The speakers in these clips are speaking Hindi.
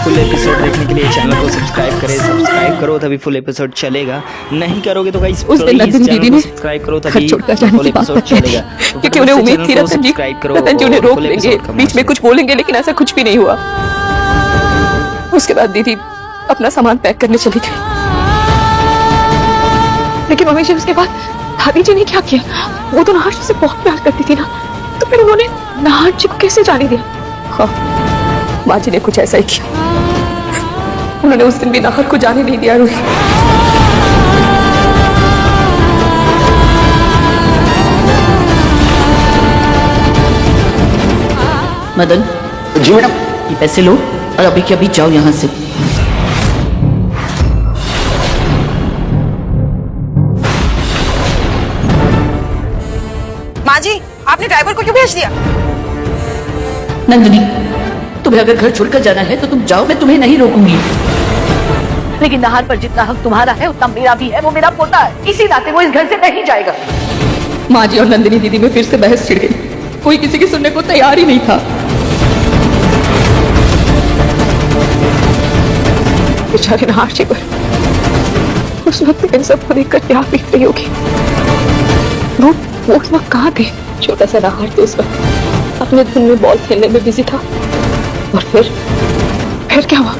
फुल एपिसोड देखने के लिए चैनल को सब्सक्राइब करो तभी फुल एपिसोड चलेगा। नहीं करोगे तो गाइस उस दिन नंदिनी दीदी ने सब्सक्राइब करो घर तभी छोड़कर जाने फुल की बात एपिसोड की चलेगा। क्योंकि उन्हें उम्मीद थी रतन जी उन्हें रोक लेंगे, बीच में कुछ बोलेंगे, लेकिन ऐसा कुछ भी नहीं हुआ। उसके बाद दीदी अपना सामान पैक करने चली गई, लेकिन मम्मी जी उसके बाद दादी जी ने क्या किया, वो तो नाहर से बहुत प्यार करती थी ना, तो फिर उन्होंने नाहर जी को कैसे जाने दिया? हाँ, माँ जी ने कुछ ऐसा ही किया। उन्होंने उस दिन भी नाहर को जाने नहीं दिया। रूही, मदन जी मैडम। ये पैसे लो और अभी के अभी जाओ यहाँ से। माँ जी, आपने ड्राइवर को क्यों भेज दिया? नंदिनी, तुम्हें अगर घर छोड़कर जाना है तो तुम जाओ, मैं तुम्हें नहीं रोकूंगी। लेकिन नाहर पर जितना हक तुम्हारा है उतना मेरा भी है। वो मेरा पोता है, इसी नाते वो इस घर से नहीं जाएगा। माँ जी और नंदिनी दीदी में फिर से बहस छिड़ गई। कोई किसी की सुनने को तैयार ही नहीं था। बेचारे नाहर जी पर उस वक्त इन सबको देखकर क्या बीत रही होगी। वो उस वक्त कहाँ थे? छोटा सा नाहर तो उस वक्त अपने धुन में बॉल खेलने में बिजी था। और फिर क्या हुआ?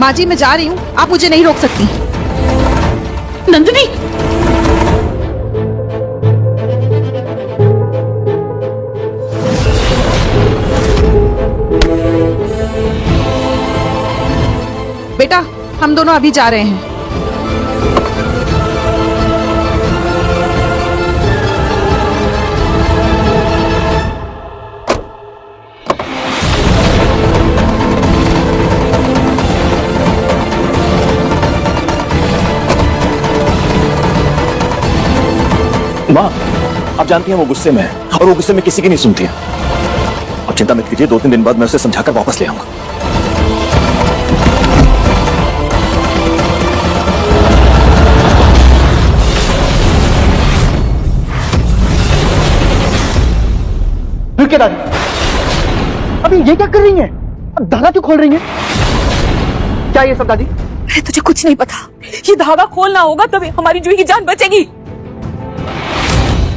माँ जी, मैं जा रही हूँ, आप मुझे नहीं रोक सकती। नंदिनी, बेटा, हम दोनों अभी जा रहे हैं। माँ, आप जानती हैं वो गुस्से में है और वो गुस्से में किसी की नहीं सुनती है। अब चिंता मत कीजिए, 2-3 दिन बाद मैं उसे समझाकर वापस ले आऊंगा। रुकिए दादी, अभी ये क्या कर रही हैं? अब धागा क्यों खोल रही हैं? क्या ये सब दादी? तुझे कुछ नहीं पता। ये धागा खोलना होगा तभी हमारी जूही की जान बचेगी।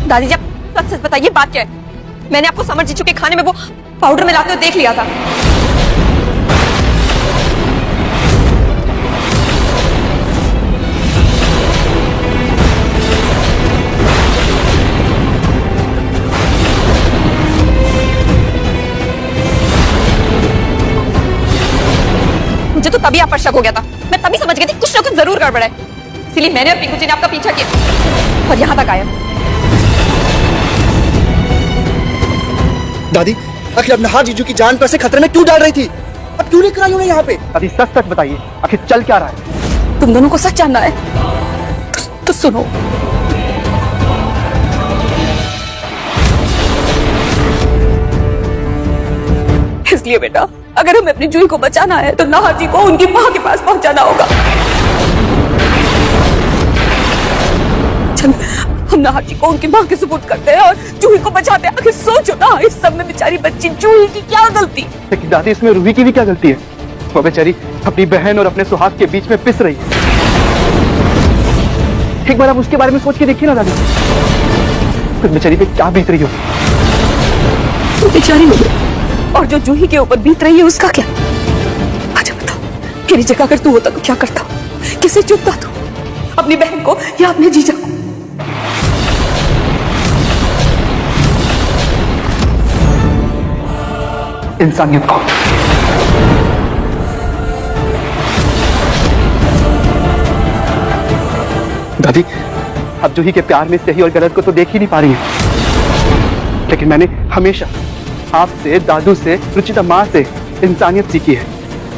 दादी जी, आप सच बताइए, बात क्या है? मैंने आपको समर जीजू के खाने में वो पाउडर मिलाते हुए देख लिया था। मुझे तो तभी आप पर शक हो गया था। मैं तभी समझ गई थी कुछ ना कुछ जरूर गड़बड़ है। इसीलिए मैंने और पिंकू जी ने आपका पीछा किया और यहाँ तक आया। दादी, आखिर अब नाहर जीजू की जान पर से खतरे में क्यों डाल रही थी? अब क्यों लेकर आई उन्हें यहाँ पे? दादी सच सच बताइए, आखिर चल क्या रहा है? तुम दोनों को सच जानना है तो सुनो। इसलिए बेटा, अगर हमें अपनी जूही को बचाना है तो नाहर जी को उनकी माँ के पास पहुंचाना होगा। चल, हम नाहर जी को उनकी माँ के सुपुर्द करते हैं और जूही को बचाते हैं। आखिर सोचो ना, इस सब में बेचारी बच्ची जूही की क्या गलती? लेकिन दादी, इसमें रूही की भी क्या गलती है? वो बेचारी अपनी बहन और अपने सुहाग के बीच में पिस रही है। एक बार आप उसके बारे में सोच के देखिए ना दादी, तो बेचारी पे क्या बीत रही हो। तो बेचारी हो गई, और जो जूही के ऊपर बीत रही है उसका क्या? अच्छा बताओ, मेरी जगह अगर तू होता तो क्या करता? किसे चुपता तू? अपनी बहन को या अपने जीजा को? इंसानियत को। दादी, अब जूही के प्यार में सही और गलत को तो देख ही नहीं पा रही है, लेकिन मैंने हमेशा आपसे, दादू से, रुचिता माँ से इंसानियत सीखी है,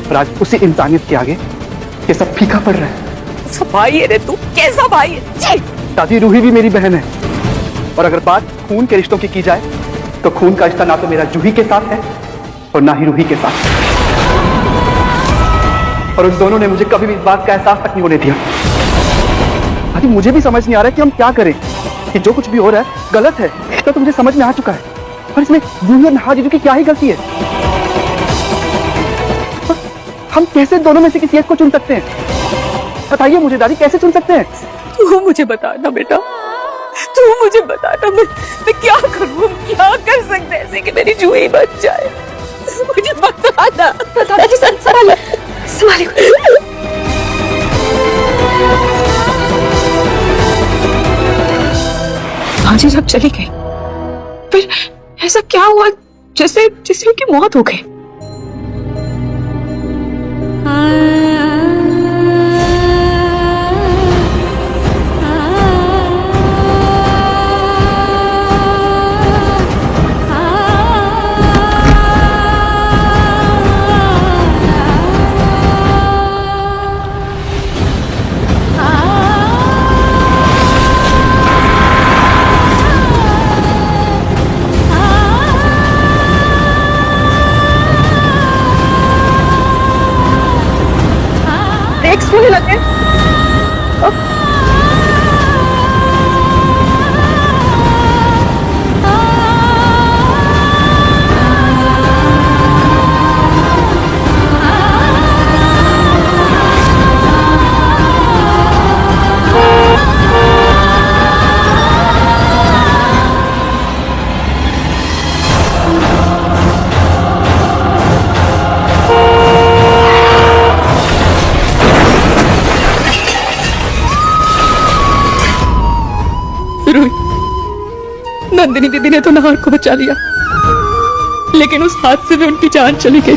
और आज उसी इंसानियत के आगे ये सब फीका पड़ रहा है। सब भाई है रे तू, कैसा भाई है? छी! दादी, रूही भी मेरी बहन है, और अगर बात खून के रिश्तों की की जाए तो खून का रिश्ता ना तो मेरा जूही के साथ है और ना ही रूही के साथ, और उन दोनों ने मुझे कभी भी इस बात का एहसास तक नहीं होने दिया। दादी, मुझे भी समझ नहीं आ रहा है कि हम क्या करें। कि जो कुछ भी हो रहा है गलत है, इतना तो मुझे समझ में आ चुका है, और इसमें जूही और नहा जीजू की क्या ही गलती है? हम कैसे दोनों में से किसी एक को चुन सकते हैं? बताइए मुझे दादी, कैसे चुन सकते हैं? तू मुझे बताना बेटा, तू मुझे बताना, मैं क्या करूं? क्या कर सकते हैं ऐसे कि मेरी जूही बच जाए? मुझे बताना। दादाजी संभालिए। भाजी जब चली गई फिर ऐसा क्या हुआ जैसे उनकी मौत हो गई? होने लगे। नंदिनी दीदी ने तो नहार को बचा लिया, लेकिन उस हादसे में उनकी जान चली गई।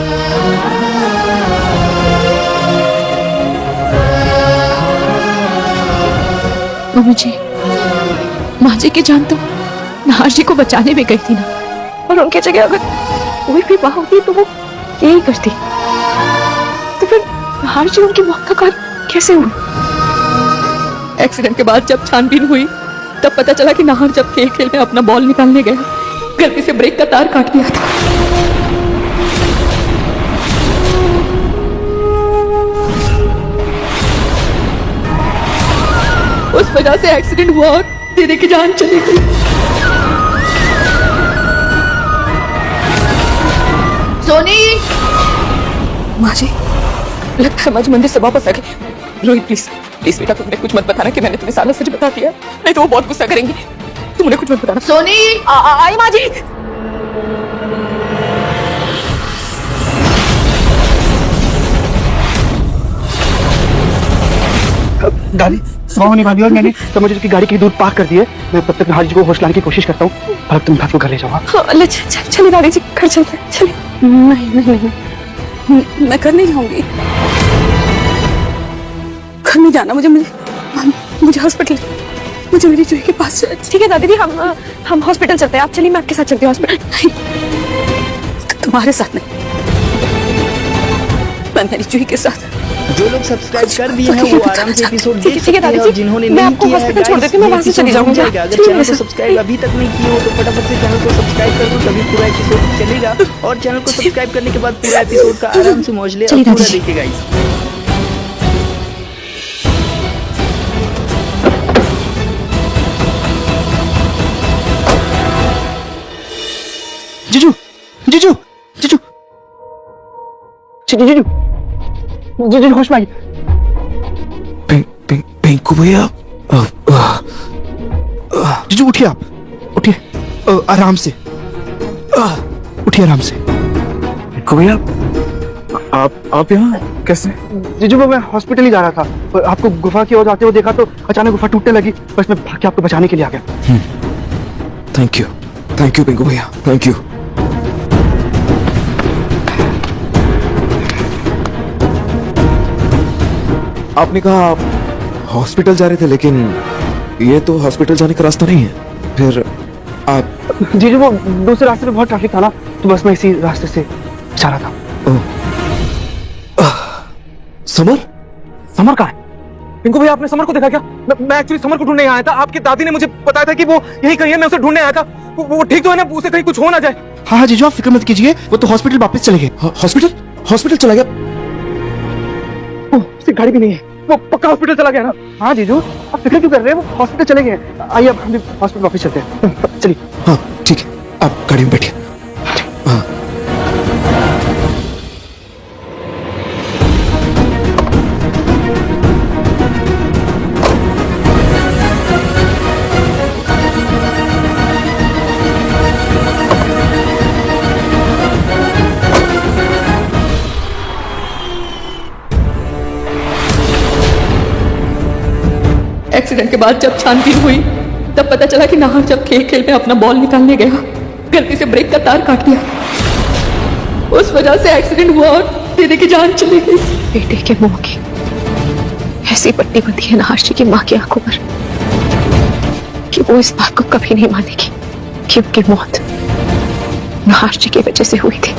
मम्मी जी, माँ जी की जान तो नहार जी को बचाने में गई थी ना, और उनकी जगह अगर कोई भी माँ होती तो वो यही करती। तो फिर नहार जी उनकी मौत का कारण कैसे हुआ? एक्सीडेंट के बाद जब छानबीन हुई तब पता चला कि नाहर जब खेल में अपना बॉल निकालने गया, गलती से ब्रेक का तार काट दिया था। उस वजह से एक्सीडेंट हुआ और दीदी की जान चली गई। सोनी! माँ जी, लगता है माँ मंदिर से वापस आ गई। रोहित प्लीज प्लीज बेटा, तुमने कुछ मत बताना कि मैंने तुम्हें सारा सच बता दिया, नहीं तो वो बहुत गुस्सा करेंगी। तुमने कुछ मत बताना। सोनी! आई माँ जी। दादी, सुबह होने वाली और मैंने तो मुझे उसकी गाड़ी कहीं दूर पार्क कर दी है। मैं तब तक नहार जी को होश लाने की कोशिश करता हूँ, और तुम घर को घर ले जाओ। चलिए दादी जी, घर चलते हैं। चलिए। नहीं, मैं घर नहीं जाऊंगी। घर नहीं जाना मुझे हॉस्पिटल, मुझे मेरी जूही के पास। ठीक है दादी जी, हम हॉस्पिटल चलते हैं। आप चलिए, मैं आपके साथ चलती हूँ हॉस्पिटल। नहीं, तुम्हारे साथ नहीं, मैं मेरी जूही के साथ। जो लोग सब्सक्राइब कर दिए हैं वो आराम से एपिसोड देख सकते हैं, और जिन्होंने मैं नहीं आपको किया है हॉस्पिटल छोड़ देती हूँ, मैं वहाँ से चली जाऊंगी। अगर चैनल को सब्सक्राइब अभी तक नहीं किए हो तो फटाफट से चैनल को सब्सक्राइब कर दो, तभी पूरा एपिसोड चलेगा। और चैनल को सब्सक्राइब करने के बाद पूरा एपिसोड का आराम से मौज ले और पूरा देखिए गाइस। जीजू, जीजू, जीजू, जीजू, जीजू, होश में आइए। पिंकू भैया, जीजू उठिए, आप उठिए, आराम से उठिए, आराम से। पिंकू भैया, आप यहाँ कैसे? जीजू मैं हॉस्पिटल ही जा रहा था और आपको गुफा की ओर जाते हुए देखा तो अचानक गुफा टूटने लगी, बस मैं भाग के आपको बचाने के लिए आ गया। थैंक यू पिंकू भैया, थैंक यू। आपने कहा आप हॉस्पिटल जा रहे थे, लेकिन ये तो हॉस्पिटल जाने का रास्ता नहीं है। फिर आप जीजू वो दूसरे रास्ते पे बहुत ट्रैफिक था ना, तो बस मैं इसी रास्ते से जा रहा था। समर समर कहाँ है? पिंकू भैया, आपने समर को देखा क्या? मैं एक्चुअली समर को ढूंढने आया था। आपकी दादी ने मुझे बताया था कि वो यही कहीं है, मैं उसे ढूंढने आया था। वो ठीक तो है ना? उसे कहीं कुछ हो ना जाए। हाँ जीजू आप फिक्र मत कीजिए, वो तो हॉस्पिटल वापस चले गए। हॉस्पिटल चला गया? उसकी गाड़ी भी नहीं है, वो पक्का हॉस्पिटल चला गया ना। हाँ जीजू आप फिक्र क्यों कर रहे हैं, वो हॉस्पिटल चले गए। आइए अब हम भी हॉस्पिटल वापस चलते हैं, चलिए। हाँ ठीक है, आप गाड़ी में बैठिए। हाँ एक्सीडेंट के बाद जब छानबीन हुई तब पता चला कि नाहर जब खेल में अपना बॉल निकालने गया, गलती से ब्रेक का तार काट दिया। उस वजह से एक्सीडेंट हुआ और दीदी की जान चली गई। बेटे के मुंह की ऐसी पट्टी बंधी है नाहर जी की माँ की आंखों पर कि वो इस बात को कभी नहीं मानेगी कि उनकी मौत नाहर जी की वजह से हुई थी।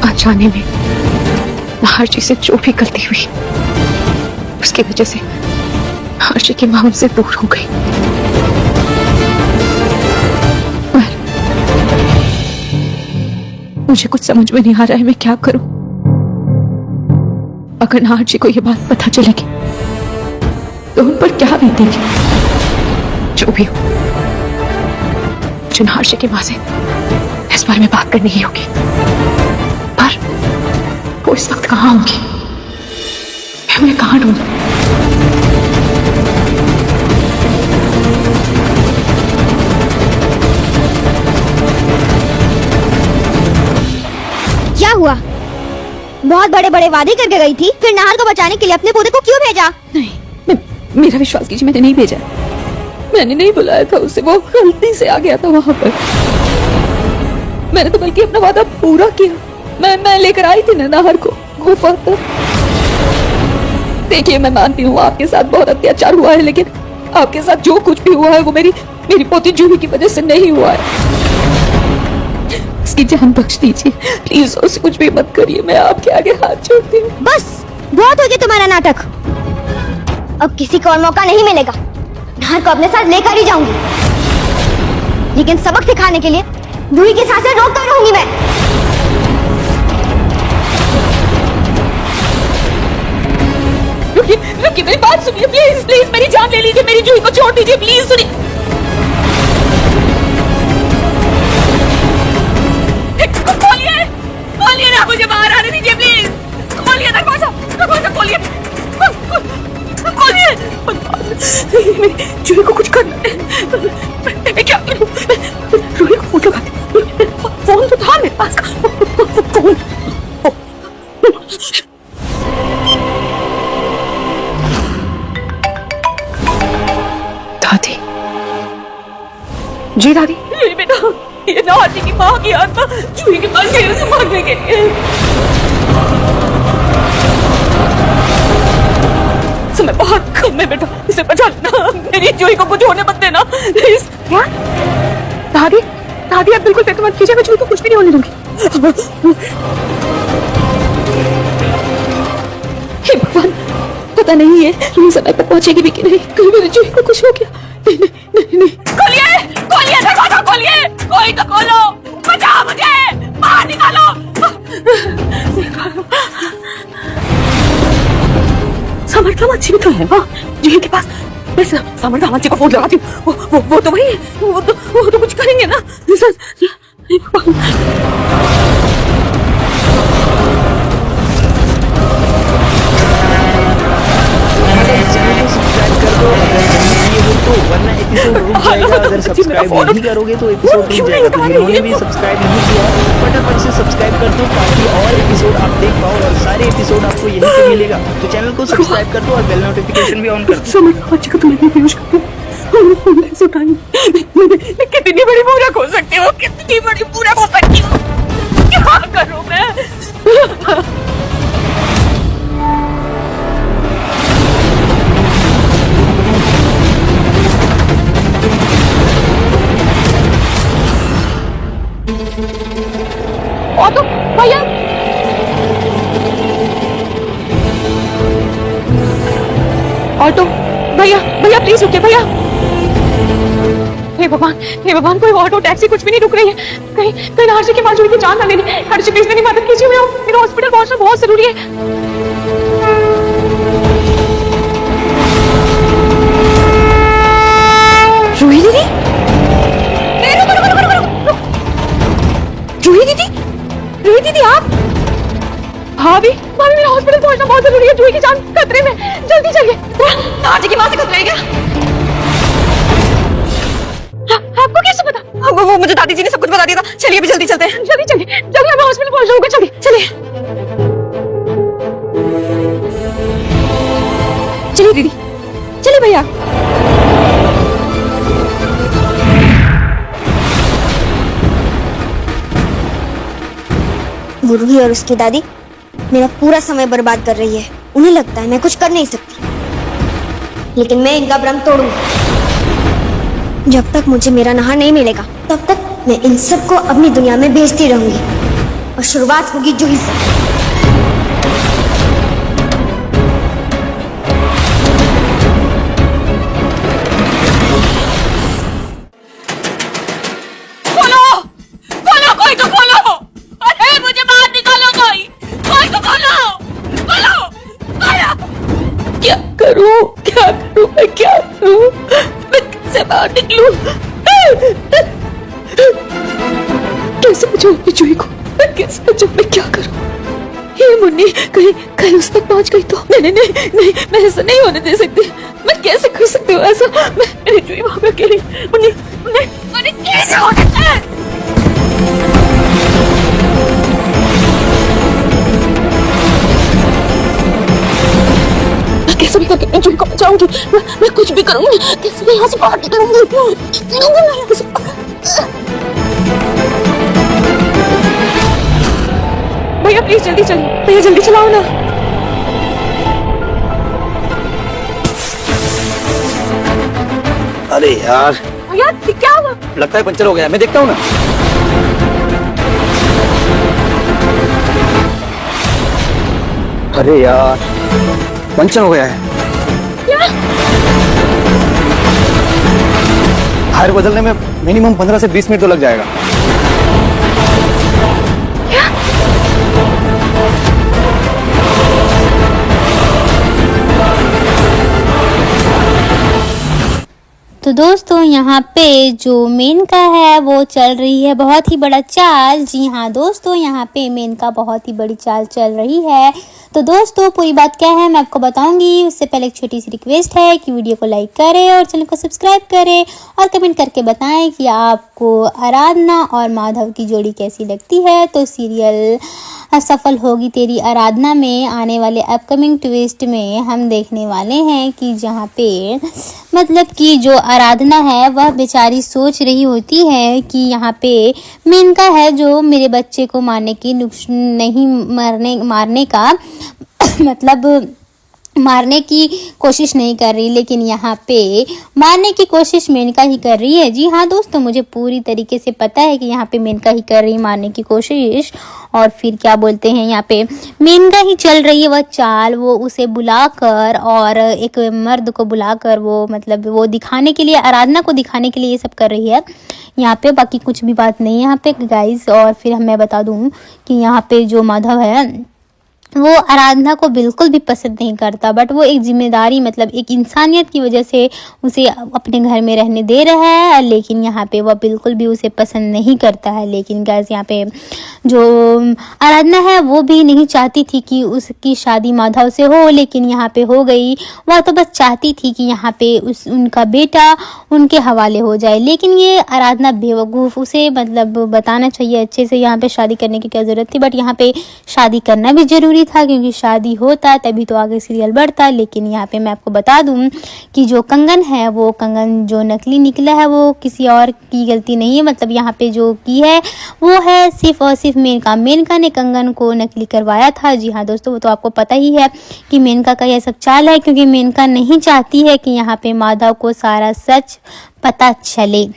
अनजाने में नाहर जी से जो भी गलती हुई उसकी वजह से हर्षी की मां उनसे दूर हो गई। मुझे कुछ समझ में नहीं आ रहा है मैं क्या करूं। अगर नाहर जी को यह बात पता चलेगी तो उन पर क्या बीतेगी। जो भी हो, मुझे नाहर जी की मां से इस बारे में बात करनी ही होगी। पर वो इस वक्त कहां होंगी, मैं उन्हें कहां ढूंढूं? क्या हुआ? बहुत बड़े बड़े वादे करके गई थी, फिर नाहर को बचाने के लिए अपने पोते को क्यों भेजा? नहीं, मेरा विश्वास कीजिए, मैंने नहीं भेजा। मैंने नहीं बुलाया था उसे, वो गलती से आ गया था वहां पर। मैंने तो बल्कि अपना वादा पूरा किया। मैं लेकर आई थी ना नाहर को गुफा तक। देखिए मैं मानती हूँ आपके साथ बहुत अत्याचार हुआ है, लेकिन आपके साथ जो कुछ भी हुआ है वो मेरी पोती जूही की वजह से नहीं हुआ है। उसकी जान बख्श दीजिए प्लीज, उसे कुछ भी मत करिए। मैं आपके आगे हाथ जोड़ती हूँ। बस बहुत हो गया तुम्हारा नाटक, अब किसी को और मौका नहीं मिलेगा। नाहर को अपने साथ लेकर ही जाऊंगी, लेकिन सबक सिखाने के लिए जूही की सांसें रोक कर रहूंगी मैं। रुकिए मेरी बात सुनिए प्लीज, प्लीज मेरी जान ले लीजिए, मेरी जूही को छोड़ दीजिए प्लीज। सुनिए खोलिए ना, मुझे बाहर आने दीजिए प्लीज। खोलिए दरवाजा खोलिए, खोलिए। मेरी जूही को कुछ करना है। मैं क्या करूं? रूही को फोन लगाती हूं। फोन तो था मेरे पास। फोन दादी जी, दादी बेटा, ये नाहर जी की माँ की आत्मा जूही के पास गई उसे मारने के लिए। समय बहुत कम है बेटा, इसे बचा लेना। मेरी जूही को कुछ होने मत देना प्लीज। क्या? दादी आप बिल्कुल फिक्र मत कीजिए, मैं जूही को कुछ भी नहीं होने दूंगी। हे भगवान, पता नहीं है रूही समय पर पहुंचेगी भी कि नहीं। कहीं मेरी जूही को कुछ हो गया। नहीं। खोलिए दरवाजा खोलिए, कोई तो खोलो, बचाओ मुझे, बाहर निकालो। समर दामाजी भी तो है वहाँ जूही के पास। मैं समर दामाजी को फोन लगाती हूँ, वो तो वही है, वो तो कुछ करेंगे ना। सब्सक्राइब कर दो अगर नहीं किए हो तो, वरना एपिसोड रुक जाएगा अगर सब्सक्राइब नहीं करोगे तो एपिसोड रुक जाएगा। तो जिन्होंने भी सब्सक्राइब नहीं किया फटाफट से सब्सक्राइब कर दो ताकि और एपिसोड आप देख पाओ और सारे एपिसोड आपको यहीं पे मिलेगा। तो चैनल को सब्सक्राइब कर दो और बेल नोटिफिकेशन भी ऑन कर दो। कितनी बड़ी मूर्ख हो सकती हूँ, कितनी बड़ी मूर्ख हो सकती हूँ, क्या करूँ मैं? ऑटो भैया, ऑटो भैया, भैया प्लीज रुकिए भैया। हे भगवान, कोई ऑटो टैक्सी कुछ भी नहीं रुक रही है। कहीं आरसी के पास जुड़ी की जान ना लेनी। हर प्लीज मेरी मदद कीजिए, मेरा हॉस्पिटल पहुंचना बहुत जरूरी है। रूही दीदी, रूही दीदी आप? भाभी मेरा हॉस्पिटल पहुंचना बहुत जरूरी है। रूही की जान खतरे में, जल्दी चलिए। नाजी की माँ से खतरा है क्या? आपको कैसे पता? वो मुझे दादी जी ने सब कुछ बता दिया था। चलिए अभी जल्दी चलते हैं। जल्दी हमें हॉस्पिटल पहुंचना होगा। चलिए दीदी, चलिए भैया। वो रूही और उसकी दादी मेरा पूरा समय बर्बाद कर रही है। उन्हें लगता है मैं कुछ कर नहीं सकती, लेकिन मैं इनका भ्रम तोड़ूंगी। जब तक मुझे मेरा नहार नहीं मिलेगा तब तक मैं इन सबको अपनी दुनिया में भेजती रहूंगी और शुरुआत होगी जूही से। कोई तो खोलो! अरे मुझे बाहर निकालो, कोई तो खोलो! क्या करूं मैं क्या करूं? मैं कैसे बाहर निकलूं? कैसे बचाऊं अपनी जूही को? मैं कैसे बचाऊं? मैं क्या करूं? हे मुन्नी, कहीं उस तक पहुंच गई तो? नहीं, मैं ऐसा नहीं होने दे सकती। मैं कैसे कर सकती हूँ ऐसा? मेरी जूही वहां पे अकेली। मुन्नी कैसे हो सकता है? कैसे भी करके जूही को बचाऊंगी। मैं कुछ भी करूंगी, कैसे भी यहाँ से बाहर निकलूंगी। भैया प्लीज जल्दी चलिए, भैया जल्दी चलाओ ना। अरे यार, भैया क्या हुआ? लगता है पंचर हो गया। मैं देखता हूँ ना। अरे यार, पंचर हो गया है। टायर बदलने में मिनिमम 15 से 20 मिनट तो लग जाएगा। तो दोस्तों यहाँ पे जो मेनका है वो चल रही है बहुत ही बड़ा चाल। जी हाँ दोस्तों, यहाँ पे मेनका बहुत ही बड़ी चाल चल रही है। तो दोस्तों पूरी बात क्या है मैं आपको बताऊंगी। उससे पहले एक छोटी सी रिक्वेस्ट है कि वीडियो को लाइक करें और चैनल को सब्सक्राइब करें और कमेंट करके बताएं कि आपको आराधना और माधव की जोड़ी कैसी लगती है। तो सीरियल असफल होगी तेरी आराधना में आने वाले अपकमिंग ट्विस्ट में हम देखने वाले हैं कि जहाँ पे मतलब कि जो आराधना है वह बेचारी सोच रही होती है कि यहाँ पे मेनका है जो मेरे बच्चे को मारने की नहीं मारने का मतलब मारने की कोशिश नहीं कर रही, लेकिन यहाँ पे मारने की कोशिश मेनका ही कर रही है। जी हाँ दोस्तों, मुझे पूरी तरीके से पता है कि यहाँ पे मेनका ही कर रही है मारने की कोशिश। और फिर क्या बोलते हैं, यहाँ पे मेनका ही चल रही है वह चाल। वो उसे बुलाकर और एक मर्द को बुलाकर वो मतलब वो दिखाने के लिए, आराधना को दिखाने के लिए ये सब कर रही है यहाँ पे। बाकी कुछ भी बात नहीं है यहाँ पे गाइज। और फिर मैं बता दूँ कि यहाँ पे जो माधव है वो आराधना को बिल्कुल भी पसंद नहीं करता, बट वो एक जिम्मेदारी मतलब एक इंसानियत की वजह से उसे अपने घर में रहने दे रहा है, लेकिन यहाँ पे वह बिल्कुल भी उसे पसंद नहीं करता है। लेकिन गाइस यहाँ पे जो आराधना है वो भी नहीं चाहती थी कि उसकी शादी माधव से हो, लेकिन यहाँ पे हो गई। वह तो बस चाहती थी कि यहाँ पे उनका बेटा उनके हवाले हो जाए, लेकिन ये आराधना बेवकूफ़, उसे मतलब बताना चाहिए अच्छे से यहाँ पे शादी करने की क्या ज़रूरत थी। बट यहाँ पे शादी करना भी ज़रूरी था, क्योंकि शादी होता तभी तो आगे सीरियल बढ़ता। लेकिन यहाँ पे मैं आपको बता दूं कि जो कंगन है वो कंगन जो नकली निकला है वो किसी और की गलती नहीं है। मतलब यहाँ पे जो की है वो है सिर्फ और सिर्फ मेनका ने कंगन को नकली करवाया था। जी हाँ दोस्तों, वो तो आपको पता ही है कि मेनका का यह सब चाल है, क्योंकि मेनका नहीं चाहती है कि यहाँ पे माधव को सारा सच पता चले।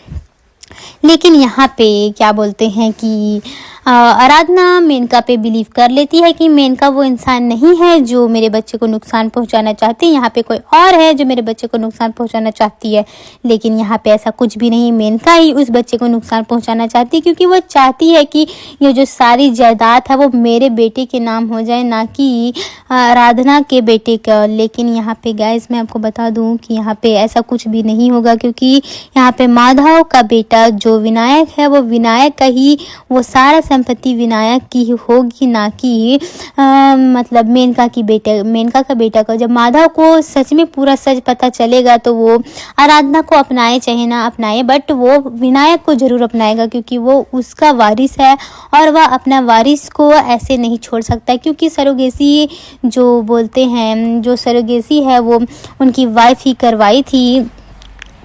लेकिन यहाँ पे क्या बोलते हैं कि आराधना मेनका पे बिलीव कर लेती है कि मेनका वो इंसान नहीं है जो मेरे बच्चे को नुकसान पहुंचाना चाहती है, यहाँ पे कोई और है जो मेरे बच्चे को नुकसान पहुंचाना चाहती है। लेकिन यहाँ पे ऐसा कुछ भी नहीं, मेनका ही उस बच्चे को नुकसान पहुंचाना चाहती है, क्योंकि वो चाहती है कि ये जो सारी जायदाद है वो मेरे बेटे के नाम हो जाए, ना कि आराधना के बेटे का। लेकिन यहाँ पे गाइस मैं आपको बता दूँ कि यहाँ पे ऐसा कुछ भी नहीं होगा, क्योंकि यहाँ पे माधव का बेटा जो विनायक है वो विनायक का ही वो सारा संपत्ति विनायक की होगी, ना कि मतलब मेनका का बेटा का। जब माधव को सच में पूरा सच पता चलेगा तो वो आराधना को अपनाए चाहे ना अपनाए, बट वो विनायक को जरूर अपनाएगा, क्योंकि वो उसका वारिस है और वह अपना वारिस को ऐसे नहीं छोड़ सकता। क्योंकि सरोगेसी जो बोलते हैं, जो सरोगेसी है वो उनकी वाइफ ही करवाई थी,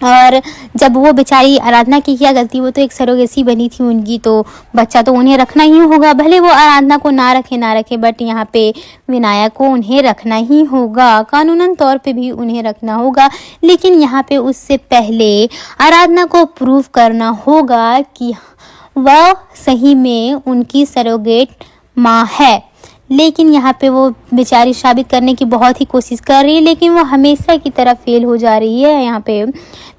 और जब वो बेचारी आराधना की क्या गलती, वो तो एक सरोगेसी बनी थी उनकी, तो बच्चा तो उन्हें रखना ही होगा, भले वो आराधना को ना रखे, बट यहाँ पे विनायक को उन्हें रखना ही होगा, कानूनन तौर पे भी उन्हें रखना होगा। लेकिन यहाँ पे उससे पहले आराधना को प्रूव करना होगा कि वह सही में उनकी सरोगेट माँ है। लेकिन यहाँ पे वो बेचारी साबित करने की बहुत ही कोशिश कर रही है, लेकिन वो हमेशा की तरह फेल हो जा रही है यहाँ पे।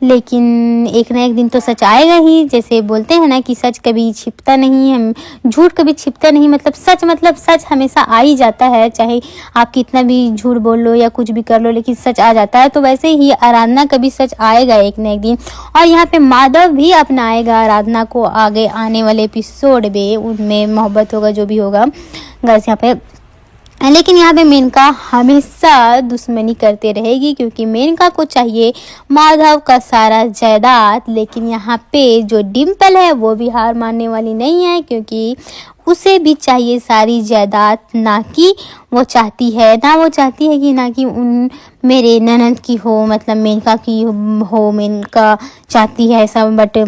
लेकिन एक ना एक दिन तो सच आएगा ही, जैसे बोलते हैं ना कि सच कभी छिपता नहीं, हम झूठ कभी छिपता नहीं, मतलब सच हमेशा आ ही जाता है, चाहे आप कितना भी झूठ बोल लो या कुछ भी कर लो, लेकिन सच आ जाता है। तो वैसे ही आराधना कभी सच आएगा एक ना एक दिन, और यहाँ पे माधव भी अपनाएगा आराधना को आगे आने वाले एपिसोड में, उनमें मोहब्बत होगा जो भी होगा गाइस यहाँ पे। लेकिन यहाँ पे मेनका हमेशा दुश्मनी करते रहेगी, क्योंकि मेनका को चाहिए माधव का सारा जायदाद। लेकिन यहाँ पे जो डिम्पल है वो भी हार मानने वाली नहीं है, क्योंकि उसे भी चाहिए सारी जायदाद, ना कि वो चाहती है कि उन मेरे ननद की हो, मतलब मेनका की हो, मेनका चाहती है ऐसा, बट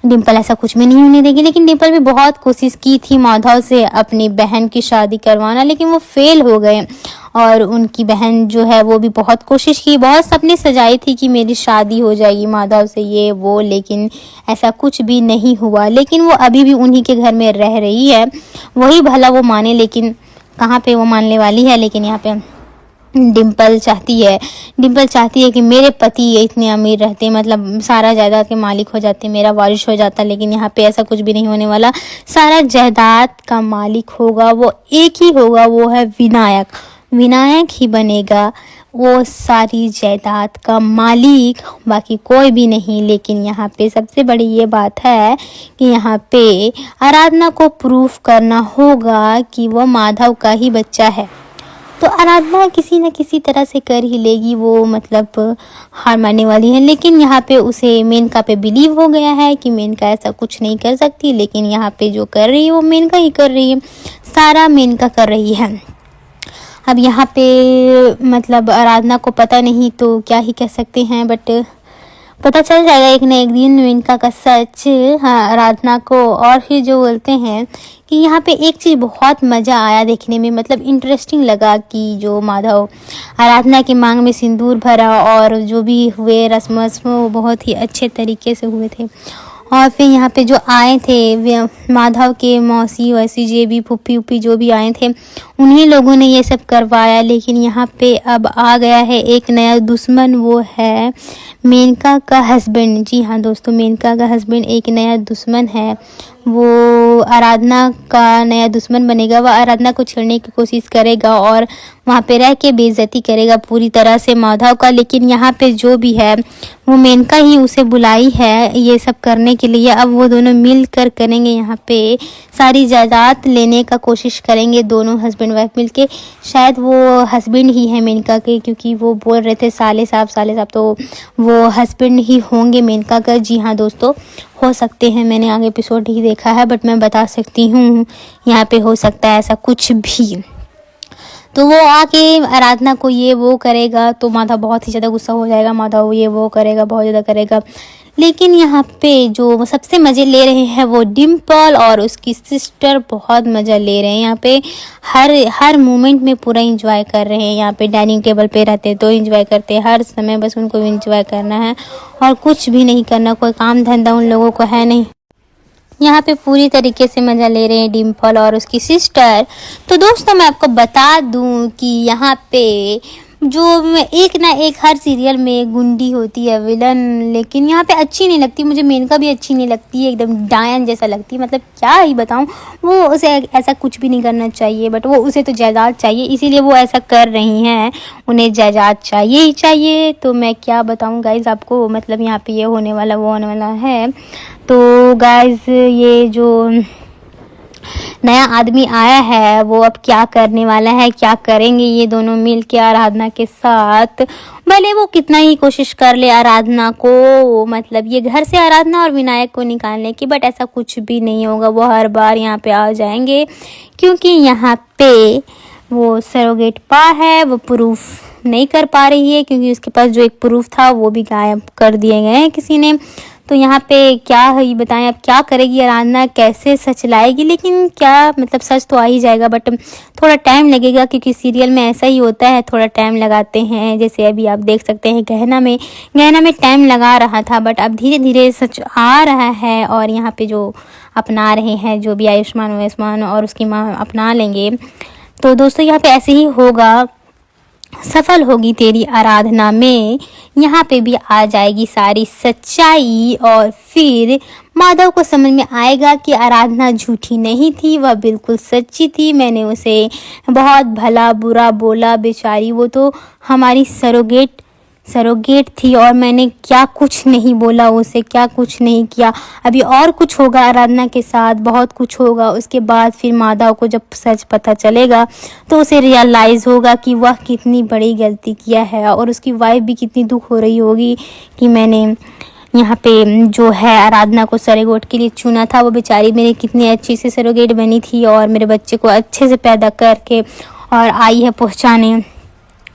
डिम्पल ऐसा कुछ भी नहीं होने देगी। लेकिन डिम्पल भी बहुत कोशिश की थी माधव से अपनी बहन की शादी करवाना, लेकिन वो फेल हो गए। और उनकी बहन जो है वो भी बहुत कोशिश की, बहुत सपने सजाई थी कि मेरी शादी हो जाएगी माधव से, ये वो, लेकिन ऐसा कुछ भी नहीं हुआ। लेकिन वो अभी भी उन्हीं के घर में रह रही है, वही भला वो माने, लेकिन कहाँ पे वो मानने वाली है। लेकिन यहाँ पे डिम्पल चाहती है कि मेरे पति इतने अमीर रहते, मतलब सारा जायदाद के मालिक हो जाते, मेरा वारिस हो जाता। लेकिन यहाँ पे ऐसा कुछ भी नहीं होने वाला, सारा जायदाद का मालिक होगा वो एक ही होगा, वो है विनायक ही बनेगा वो सारी जायदाद का मालिक, बाकी कोई भी नहीं। लेकिन यहाँ पे सबसे बड़ी ये बात है कि यहाँ पे आराधना को प्रूफ करना होगा कि वो माधव का ही बच्चा है। तो आराधना किसी न किसी तरह से कर ही लेगी, वो मतलब हार मानने वाली है। लेकिन यहाँ पे उसे मेनका पे बिलीव हो गया है कि मेनका ऐसा कुछ नहीं कर सकती। लेकिन यहाँ पे जो कर रही है वो मेनका ही कर रही है, सारा मेनका कर रही है। अब यहाँ पे मतलब आराधना को पता नहीं तो क्या ही कह सकते हैं, बट पता चल जाएगा एक न एक दिन मेनका का सच आराधना को। और फिर जो बोलते हैं कि यहाँ पे एक चीज़ बहुत मज़ा आया देखने में, मतलब इंटरेस्टिंग लगा कि जो माधव आराधना की मांग में सिंदूर भरा और जो भी हुए रस्म वो बहुत ही अच्छे तरीके से हुए थे। और फिर यहाँ पे जो आए थे माधव के मौसी वैसी जे भी फूफी उपी जो भी आए थे, उन्हीं लोगों ने ये सब करवाया। लेकिन यहाँ पे अब आ गया है एक नया दुश्मन, वो है मेनका का हस्बैंड। जी हाँ दोस्तों, मेनका का हस्बैंड एक नया दुश्मन है, वो आराधना का नया दुश्मन बनेगा। वह आराधना को छेड़ने की कोशिश करेगा और वहाँ पे रह के बेइज्जती करेगा पूरी तरह से माधव का। लेकिन यहाँ पे जो भी है वो मेनका ही उसे बुलाई है ये सब करने के लिए। अब वो दोनों मिल कर करेंगे, यहाँ पे सारी जायदाद लेने का कोशिश करेंगे दोनों हस्बैंड वाइफ मिल के। शायद वो हस्बैंड ही है मेनका के, क्योंकि वो बोल रहे थे साले साहब, तो वो हस्बैंड ही होंगे मेनका का। जी हाँ दोस्तों, हो सकते हैं, मैंने आगे एपिसोड नहीं देखा है बट मैं बता सकती हूँ यहाँ पे हो सकता है ऐसा कुछ भी। तो वो आके आराधना को ये वो करेगा तो माधव बहुत ही ज़्यादा गुस्सा हो जाएगा। माधव ये वो करेगा, बहुत ज़्यादा करेगा। लेकिन यहाँ पे जो सबसे मज़े ले रहे हैं वो डिम्पल और उसकी सिस्टर बहुत मज़ा ले रहे हैं। यहाँ पे हर मोमेंट में पूरा एंजॉय कर रहे हैं। यहाँ पे डाइनिंग टेबल पे रहते तो एंजॉय करते, हर समय बस उनको एंजॉय करना है और कुछ भी नहीं करना, कोई काम धंधा उन लोगों को है नहीं। यहाँ पे पूरी तरीके से मज़ा ले रहे हैं डिम्पल और उसकी सिस्टर। तो दोस्तों मैं आपको बता दूं कि यहाँ पे जो एक ना एक हर सीरियल में गुंडी होती है विलन, लेकिन यहाँ पे अच्छी नहीं लगती मुझे। मेनका भी अच्छी नहीं लगती है, एकदम डायन जैसा लगती है। मतलब क्या ही बताऊँ, वो उसे ऐसा कुछ भी नहीं करना चाहिए बट वो उसे तो जायदाद चाहिए, इसीलिए वो ऐसा कर रही हैं। उन्हें जायदाद चाहिए ही चाहिए। तो मैं क्या बताऊँ गाइज़ आपको, मतलब यहाँ पे ये होने वाला वो होने वाला है। तो गाइज़ ये जो नया आदमी आया है वो अब क्या करने वाला है, क्या करेंगे ये दोनों मिल के आराधना के साथ। भले वो कितना ही कोशिश कर ले आराधना को, मतलब ये घर से आराधना और विनायक को निकालने की, बट ऐसा कुछ भी नहीं होगा। वो हर बार यहाँ पे आ जाएंगे क्योंकि यहाँ पे वो सरोगेट पा है, वो प्रूफ नहीं कर पा रही है क्योंकि उसके पास जो एक प्रूफ था वो भी गायब कर दिए गए हैं किसी ने। तो यहाँ पे क्या है बताएं, अब क्या करेगी आराधना, कैसे सच लाएगी। लेकिन क्या मतलब सच तो आ ही जाएगा बट थोड़ा टाइम लगेगा क्योंकि सीरियल में ऐसा ही होता है, थोड़ा टाइम लगाते हैं। जैसे अभी आप देख सकते हैं गहना में टाइम लगा रहा था बट अब धीरे धीरे सच आ रहा है। और यहाँ पे जो अपना रहे हैं, जो भी आयुष्मान और उसकी माँ अपना लेंगे। तो दोस्तों यहाँ पे ऐसे ही होगा, सफल होगी तेरी आराधना में। यहाँ पे भी आ जाएगी सारी सच्चाई और फिर माधव को समझ में आएगा कि आराधना झूठी नहीं थी, वह बिल्कुल सच्ची थी। मैंने उसे बहुत भला बुरा बोला, बेचारी वो तो हमारी सरोगेट थी और मैंने क्या कुछ नहीं बोला उसे, क्या कुछ नहीं किया। अभी और कुछ होगा आराधना के साथ, बहुत कुछ होगा। उसके बाद फिर माधव को जब सच पता चलेगा तो उसे रियलाइज़ होगा कि वह कितनी बड़ी गलती किया है और उसकी वाइफ भी कितनी दुख हो रही होगी कि मैंने यहाँ पे जो है आराधना को सरोगेट के लिए चुना था। वो बेचारी मेरी कितनी अच्छी से सरोगेट बनी थी और मेरे बच्चे को अच्छे से पैदा करके और आई है पहुँचाने।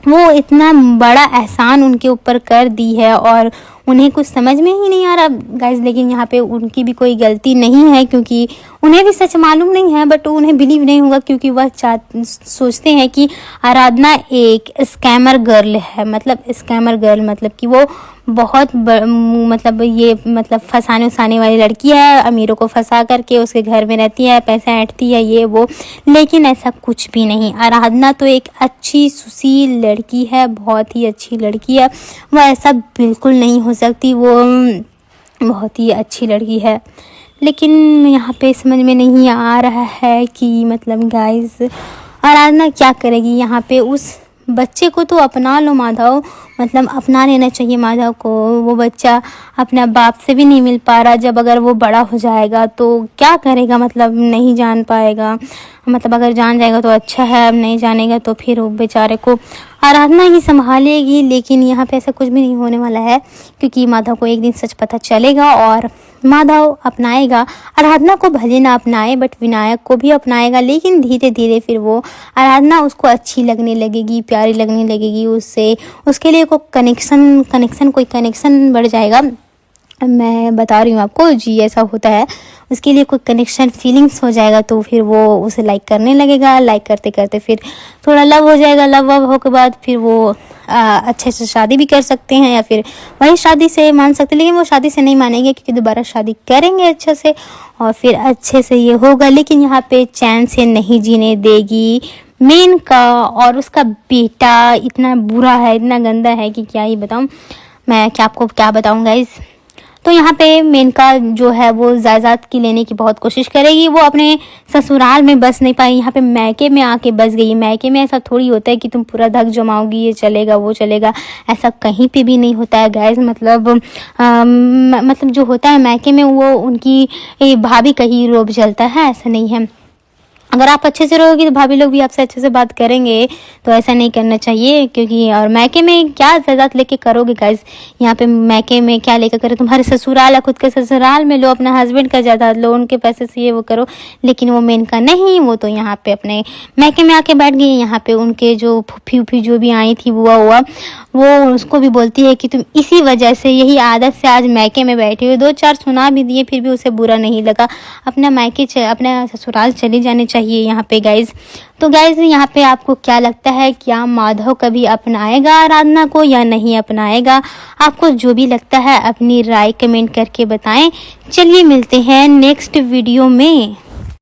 वो इतना बड़ा एहसान उनके ऊपर कर दी है और उन्हें कुछ समझ में ही नहीं आ रहा गाइस। लेकिन यहाँ पे उनकी भी कोई गलती नहीं है क्योंकि उन्हें भी सच मालूम नहीं है बट उन्हें बिलीव नहीं होगा क्योंकि वह सोचते हैं कि आराधना एक स्कैमर गर्ल है। मतलब स्कैमर गर्ल मतलब कि वो बहुत मतलब फंसाने उसाने वाली लड़की है, अमीरों को फंसा करके उसके घर में रहती है, पैसा ऐंठती है ये वो। लेकिन ऐसा कुछ भी नहीं, आराधना तो एक अच्छी सुशील लड़की है, बहुत ही अच्छी लड़की है। वो ऐसा बिल्कुल नहीं हो सकती, वो बहुत ही अच्छी लड़की है। लेकिन यहाँ पे समझ में नहीं आ रहा है कि मतलब गाइस आराधना क्या करेगी। यहाँ पे उस बच्चे को तो अपना लो माधव, मतलब अपना लेना चाहिए माधव को। वो बच्चा अपना बाप से भी नहीं मिल पा रहा, जब अगर वो बड़ा हो जाएगा तो क्या करेगा, मतलब नहीं जान पाएगा। मतलब अगर जान जाएगा तो अच्छा है, अब नहीं जानेगा तो फिर वो बेचारे को आराधना ही संभालेगी। लेकिन यहाँ पे ऐसा कुछ भी नहीं होने वाला है क्योंकि माधव को एक दिन सच पता चलेगा और माधव अपनाएगा। आराधना को भले ना अपनाए बट विनायक को भी अपनाएगा। लेकिन धीरे धीरे फिर वो आराधना उसको अच्छी लगने लगेगी, प्यारी लगने लगेगी उससे। उसके लिए कोई कनेक्शन बढ़ जाएगा। मैं बता रही हूँ आपको, जी ऐसा होता है। उसके लिए कोई कनेक्शन फीलिंग्स हो जाएगा तो फिर वो उसे लाइक करने लगेगा। लाइक करते करते फिर थोड़ा लव हो जाएगा। लव हो के बाद फिर वो अच्छे से शादी भी कर सकते हैं या फिर वही शादी से मान सकते हैं। लेकिन वो शादी से नहीं मानेंगे क्योंकि दोबारा शादी करेंगे अच्छे से और फिर अच्छे से ये होगा। लेकिन यहाँ पे चैन से नहीं जीने देगी मेनका। और उसका बेटा इतना बुरा है, इतना गंदा है कि क्या ही बताऊँ मैं, क्या आपको क्या बताऊँ गाइस। तो यहाँ पे मेनका जो है वो जायदाद की लेने की बहुत कोशिश करेगी। वो अपने ससुराल में बस नहीं पाई, यहाँ पे मैके में आके बस गई। मैके में ऐसा थोड़ी होता है कि तुम पूरा धक जमाओगी, ये चलेगा वो चलेगा, ऐसा कहीं पे भी नहीं होता है गाइस। मतलब जो होता है मैके में वो उनकी भाभी का ही रोब चलता है, ऐसा नहीं है। अगर आप अच्छे से रहोगे तो भाभी लोग भी आपसे अच्छे से बात करेंगे, तो ऐसा नहीं करना चाहिए। क्योंकि और मैके में क्या जायदाद लेके करोगे गाइस, यहाँ पे मैके में क्या लेकर करो, तुम्हारे ससुराल है, खुद के ससुराल में लो, अपना हस्बैंड का जायदाद लो, उनके पैसे से ये वो करो। लेकिन वो मेनका नहीं, वो तो यहाँ पे अपने मैके में आके बैठ गई। यहाँ पे उनके जो फूफी उफी जो भी आई थी बुआ हुआ, वो उसको भी बोलती है कि तुम इसी वजह से, यही आदत से आज मैके में बैठी हो। 2-4 सुना भी दिए फिर भी उसे बुरा नहीं लगा, अपना मैके अपना ससुराल चले जाने चाहिए यहाँ पे गाइज। तो गाइज यहाँ पे आपको क्या लगता है, क्या माधव कभी अपनाएगा आराधना को या नहीं अपनाएगा? आपको जो भी लगता है अपनी राय कमेंट करके बताएं। चलिए मिलते हैं नेक्स्ट वीडियो में।